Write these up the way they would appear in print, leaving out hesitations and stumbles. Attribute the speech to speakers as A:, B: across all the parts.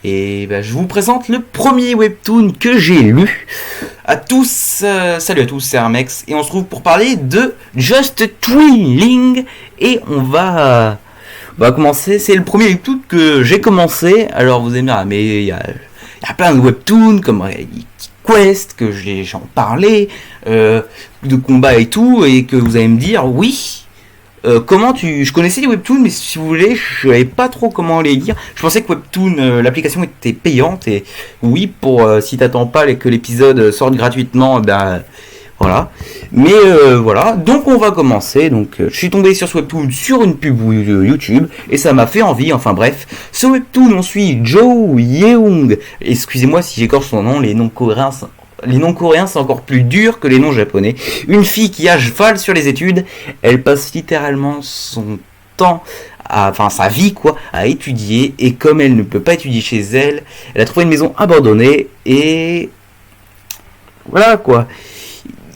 A: Et bah, je vous présente le premier webtoon que j'ai lu. À tous, salut à tous, c'est Armex et on se trouve pour parler de Just Twilling et on va commencer. C'est le premier webtoon que j'ai commencé. Alors vous allez me dire, mais il y a plein de webtoons comme Quest que j'en parlais, de combat et tout, et que vous allez me dire oui. Je connaissais les webtoons, mais si vous voulez, je savais pas trop comment les lire. Je pensais que Webtoon, l'application était payante, et oui, pour si t'attends pas que l'épisode sorte gratuitement, ben voilà. Mais voilà, donc on va commencer. Donc je suis tombé sur ce webtoon sur une pub YouTube, et ça m'a fait envie. Enfin bref, ce webtoon, on suit Jo Yeong. Excusez-moi si j'écorche son nom, les noms coréens, c'est encore plus dur que les noms japonais. Une fille qui a cheval sur les études, elle passe littéralement son temps, sa vie à étudier. Et comme elle ne peut pas étudier chez elle, elle a trouvé une maison abandonnée et voilà quoi.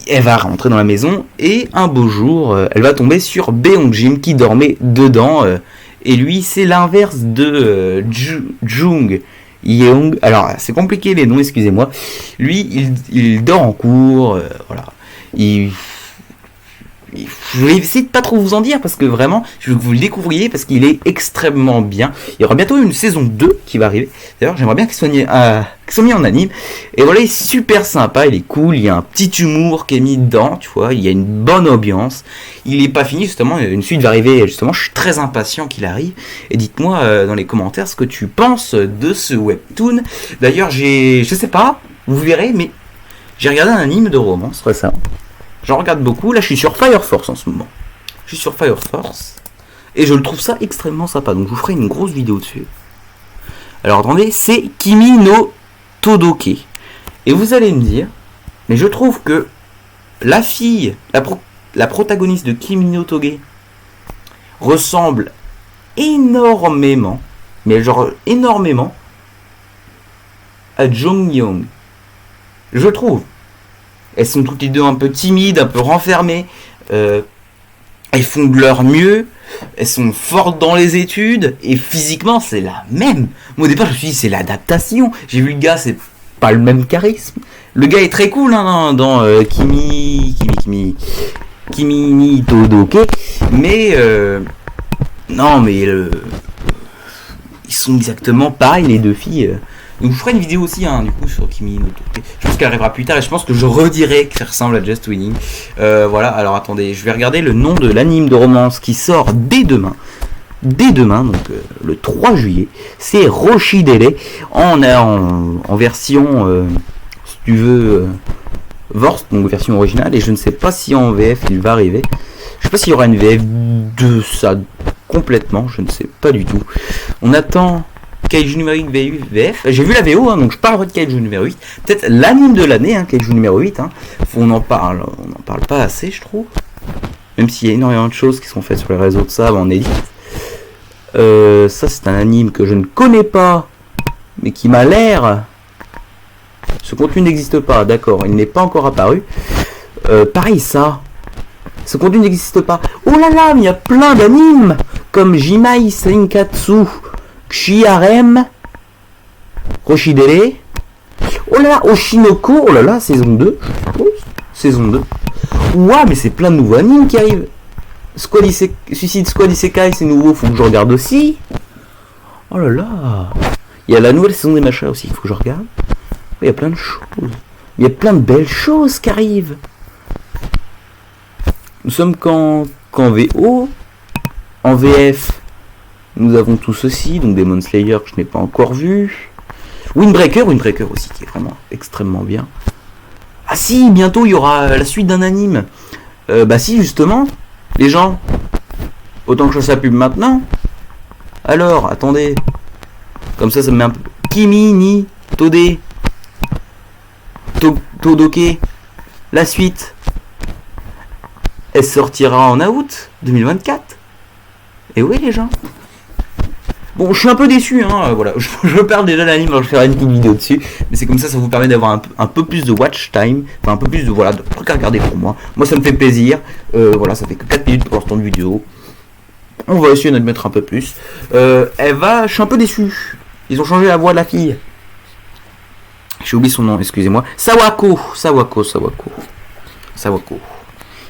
A: Elle va rentrer dans la maison et un beau jour, elle va tomber sur Beongjin qui dormait dedans. Et lui, c'est l'inverse de Jung. Yeong, alors c'est compliqué les noms, excusez-moi. Lui, il dort en cours, voilà. Je vais essayer de pas trop vous en dire parce que vraiment, je veux que vous le découvriez parce qu'il est extrêmement bien. Il y aura bientôt une saison 2 qui va arriver. D'ailleurs, j'aimerais bien qu'il soit mis en anime. Et voilà, il est super sympa, il est cool, il y a un petit humour qui est mis dedans, tu vois, il y a une bonne ambiance. Il n'est pas fini, justement, une suite va arriver, justement, je suis très impatient qu'il arrive. Et dites-moi dans les commentaires ce que tu penses de ce webtoon. D'ailleurs, je sais pas, vous verrez, mais j'ai regardé un anime de romance récemment. J'en regarde beaucoup. Là, je suis sur Fire Force en ce moment. Je suis sur Fire Force. Et je le trouve ça extrêmement sympa. Donc, je vous ferai une grosse vidéo dessus. Alors, attendez. C'est Kimi no Todoke. Et vous allez me dire, mais je trouve que la fille, la protagoniste de Kimi no Toge ressemble énormément, mais genre énormément, à Jong Yeong. Je trouve. Elles sont toutes les deux un peu timides, un peu renfermées. Elles font de leur mieux. Elles sont fortes dans les études. Et physiquement, c'est la même. Moi, au départ, je me suis dit, c'est l'adaptation. J'ai vu le gars, c'est pas le même charisme. Le gars est très cool hein, dans Kimi ni Todoke. Mais, non, mais ils sont exactement pareils, les deux filles. Donc je ferai une vidéo aussi du coup sur Kimi no Todoke. Je pense qu'elle arrivera plus tard et je pense que je redirai que ça ressemble à Just Winning. Voilà, alors attendez, je vais regarder le nom de l'anime de romance qui sort dès demain. Donc le 3 juillet. C'est Roshidele en version, si tu veux, Vorst, donc version originale. Et je ne sais pas si en VF il va arriver. Je sais pas s'il y aura une VF de ça complètement, je ne sais pas du tout. On attend Kaiju numéro 8 VF. J'ai vu la VO, donc je parlerai de Kaiju numéro 8. Peut-être l'anime de l'année, Kaiju numéro 8. On en parle pas assez, je trouve. Même s'il y a énormément de choses qui sont faites sur les réseaux de ça, en élite. Ça, c'est un anime que je ne connais pas, mais qui m'a l'air. Ce contenu n'existe pas, d'accord, il n'est pas encore apparu. Pareil, ça. Ce contenu n'existe pas. Oh là là, mais il y a plein d'animes comme Jimai Senkatsu, Shiarem, Roshidele, oh là là, Oshinoko, oh là là, saison 2, je suppose, saison 2. Ouah, mais c'est plein de nouveaux animes qui arrivent. Suicide Squad Isekai, c'est nouveau, faut que je regarde aussi. Oh là là, il y a la nouvelle saison des machas aussi, il faut que je regarde. Il y a plein de choses, il y a plein de belles choses qui arrivent. Nous sommes qu'en VO, en VF. Nous avons tout ceci, donc Demon Slayer que je n'ai pas encore vu. Windbreaker aussi qui est vraiment extrêmement bien. Ah si, bientôt il y aura la suite d'un anime. Bah si justement, les gens, autant que je fasse la pub maintenant. Alors, attendez. Comme ça me met un peu... Kimi ni Todoke. La suite. Elle sortira en août 2024. Et oui les gens. Bon, je suis un peu déçu, voilà. Je parle déjà de l'anime, alors je ferai une petite vidéo dessus. Mais c'est comme ça vous permet d'avoir un peu plus de watch time. Enfin, un peu plus de, de trucs à regarder pour moi. Moi, ça me fait plaisir. Voilà, ça fait que 4 minutes pour l'instant de vidéo. On va essayer de mettre un peu plus. Je suis un peu déçu. Ils ont changé la voix de la fille. J'ai oublié son nom, excusez-moi. Sawako.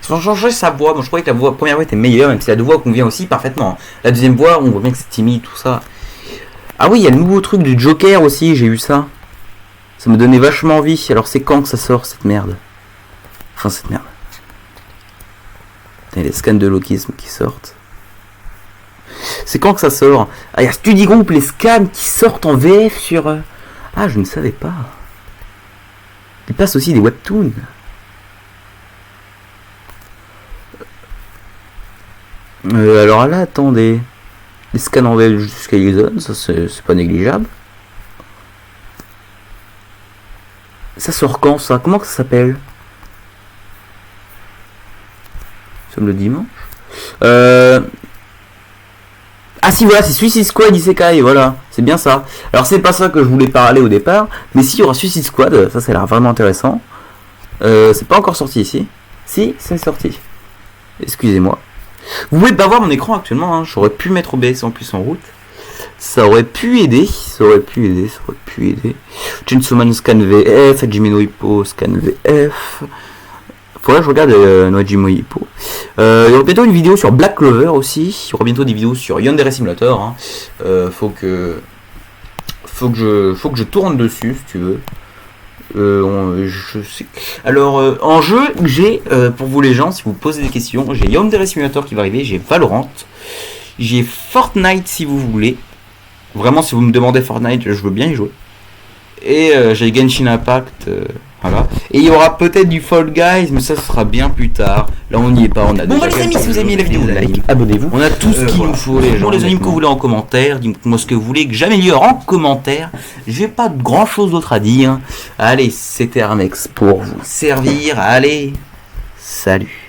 A: Ils ont changé sa voix. Moi, je croyais que la première voix était meilleure, même si la voix convient aussi parfaitement. La deuxième voix, on voit bien que c'est timide, tout ça. Ah oui, il y a le nouveau truc du Joker aussi, j'ai eu ça. Ça me donnait vachement envie. Alors, c'est quand que ça sort, cette merde? Enfin, cette merde. Il y a les scans de logisme qui sortent. C'est quand que ça sort? Ah, il y a Study Group, les scans qui sortent en VF sur... Ah, je ne savais pas. Il passe aussi des webtoons. Alors là, attendez. Les scans en VF jusqu'à Illusion, ça c'est pas négligeable. Ça sort quand ça? Comment que ça s'appelle? Nous sommes le dimanche. Ah si, voilà, c'est Suicide Squad Isekai, voilà, c'est bien ça. Alors c'est pas ça que je voulais parler au départ, mais si, il y aura Suicide Squad, ça a l'air vraiment intéressant. C'est pas encore sorti ici. Si, c'est sorti. Excusez-moi. Vous pouvez pas voir mon écran actuellement, hein. J'aurais pu mettre OBS en plus en route. Ça aurait pu aider. Chainsaw Man scan VF, Hajime no Ippo scan VF. Faudrait que je regarde Hajime no Ippo. Il y aura bientôt une vidéo sur Black Clover aussi. Il y aura bientôt des vidéos sur Yandere Simulator. Hein. Faut que je tourne dessus si tu veux. Je sais. Alors en jeu, j'ai pour vous les gens, si vous posez des questions, j'ai Yandere Simulator qui va arriver, j'ai Valorant, j'ai Fortnite si vous voulez. Vraiment, si vous me demandez Fortnite, je veux bien y jouer. Et j'ai Genshin Impact, voilà. Et il y aura peut-être du Fall Guys, mais ça sera bien plus tard. Là, on n'y est pas, on a
B: Bon bah les amis, si vous avez aimé la vidéo, like, abonnez-vous.
A: On a tout ce qu'il nous faut, les gens. Les animes que vous voulez en commentaire, dites-moi ce que vous voulez que j'améliore en commentaire. J'ai pas grand chose d'autre à dire. Allez, c'était Armex pour vous servir. Allez, salut.